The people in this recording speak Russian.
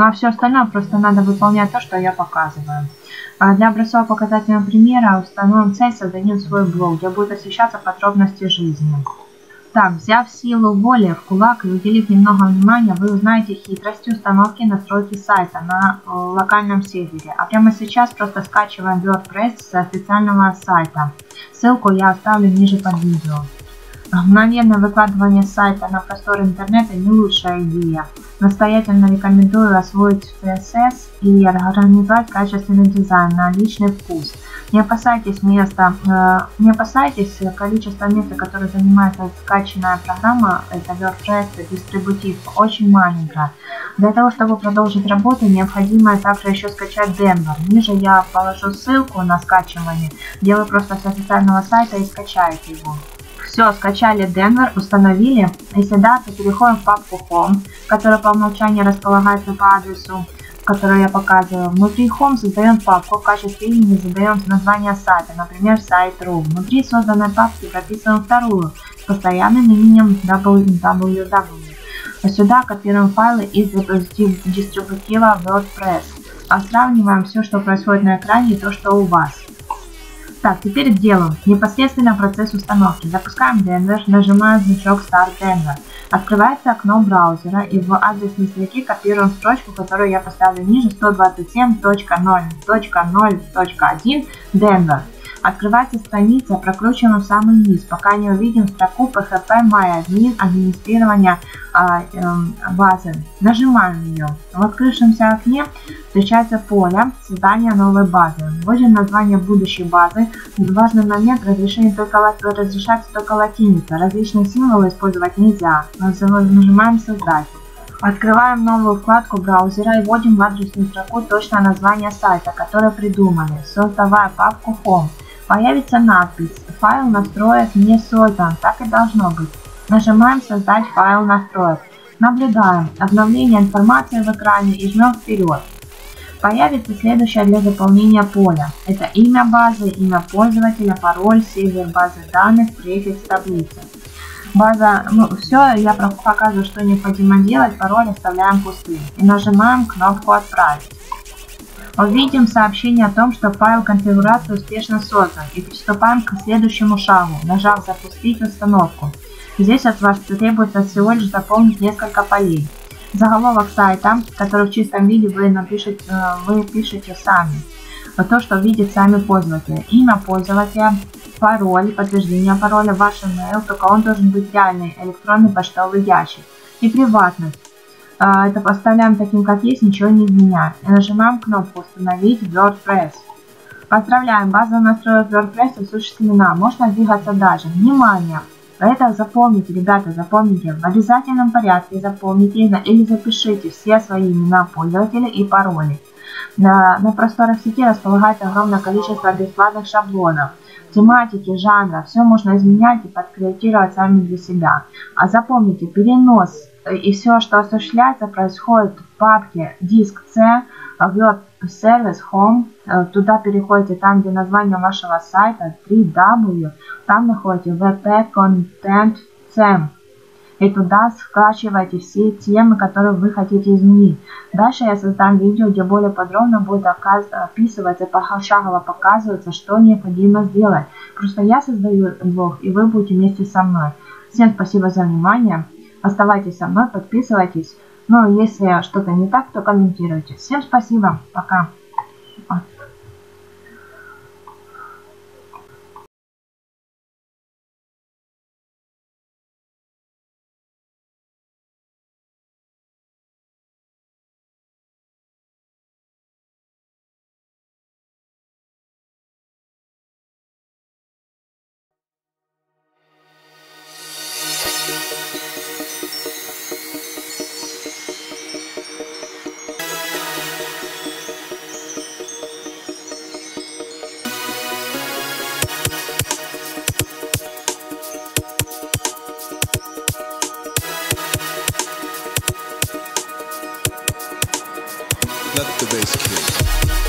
Ну а все остальное просто надо выполнять то, что я показываю. Для образцово-показательного примера установим цель, создадим свой блог, где будут освещаться подробности жизни. Так, взяв силу воли в кулак и уделив немного внимания, вы узнаете хитрости установки и настройки сайта на локальном сервере. А прямо сейчас просто скачиваем WordPress с официального сайта. Ссылку я оставлю ниже под видео. Мгновенное выкладывание сайта на простор интернета не лучшая идея. Настоятельно рекомендую освоить CSS и организовать качественный дизайн на личный вкус. Не опасайтесь количества места, которое занимает скачанная программа, это WordPress дистрибутив, очень маленькое. Для того, чтобы продолжить работу, необходимо также еще скачать Denver. Ниже я положу ссылку на скачивание, где вы просто с официального сайта и скачаете его. Все, скачали Denver, установили. Если да, то переходим в папку Home, которая по умолчанию располагается по адресу, который я показываю. Внутри Home создаем папку, в качестве имени задаем название сайта, например, сайт.ру. Внутри созданной папки прописываем вторую с постоянным именем www. Сюда копируем файлы из дистрибутива WordPress. Сравниваем все, что происходит на экране, и то, что у вас. Так, теперь к делу. Непосредственно процесс установки. Запускаем Denver, нажимаем значок Start Denver. Открывается окно браузера и в адресной строке копируем строчку, которую я поставлю ниже, 127.0.0.1 Denver. Открывается страница, прокручиваем в самый низ, пока не увидим строку PHP MyAdmin администрирования базы. Нажимаем ее. В открывшемся окне встречается поле создания новой базы. Вводим название будущей базы. Важный момент, разрешается только латиница. Различные символы использовать нельзя. Нажимаем создать. Открываем новую вкладку браузера и вводим в адресную строку точное название сайта, которое придумали, создавая папку Home. Появится надпись «Файл настроек не создан», так и должно быть. Нажимаем «Создать файл настроек». Наблюдаем обновление информации в экране и жмем вперед. Появится следующее для заполнения поле. Это имя базы, имя пользователя, пароль, сервер базы данных, префикс таблицы. База, все, я показываю, что необходимо делать, пароль оставляем пустым. И нажимаем кнопку «Отправить». Увидим сообщение о том, что файл конфигурации успешно создан, и приступаем к следующему шагу, нажав «Запустить установку». Здесь от вас требуется всего лишь заполнить несколько полей. Заголовок сайта, который в чистом виде вы пишете сами. То, что видят сами пользователи. Имя пользователя, пароль, подтверждение пароля, ваш email, только он должен быть реальный, электронный почтовый ящик. И приватность. Это поставляем таким, как есть, ничего не изменяем. И нажимаем кнопку «Установить WordPress». Поздравляем, база настроек WordPress осуществлена. Можно двигаться дальше. Внимание! Это запомните, ребята, запомните. В обязательном порядке запомните или запишите все свои имена пользователя и пароли. На просторах сети располагается огромное количество бесплатных шаблонов. Тематики, жанра, все можно изменять и подкорректировать сами для себя. А запомните, перенос и все, что осуществляется, происходит в папке диск C, Word Service Home. Туда переходите там, где название вашего сайта, 3W, там находите WP Content Theme. И туда скачивайте все темы, которые вы хотите изменить. Дальше я создам видео, где более подробно будет описываться, пошагово показываться, что необходимо сделать. Просто я создаю блог, и вы будете вместе со мной. Всем спасибо за внимание. Оставайтесь со мной, подписывайтесь. Ну, если что-то не так, то комментируйте. Всем спасибо. Пока. Let the bass kick.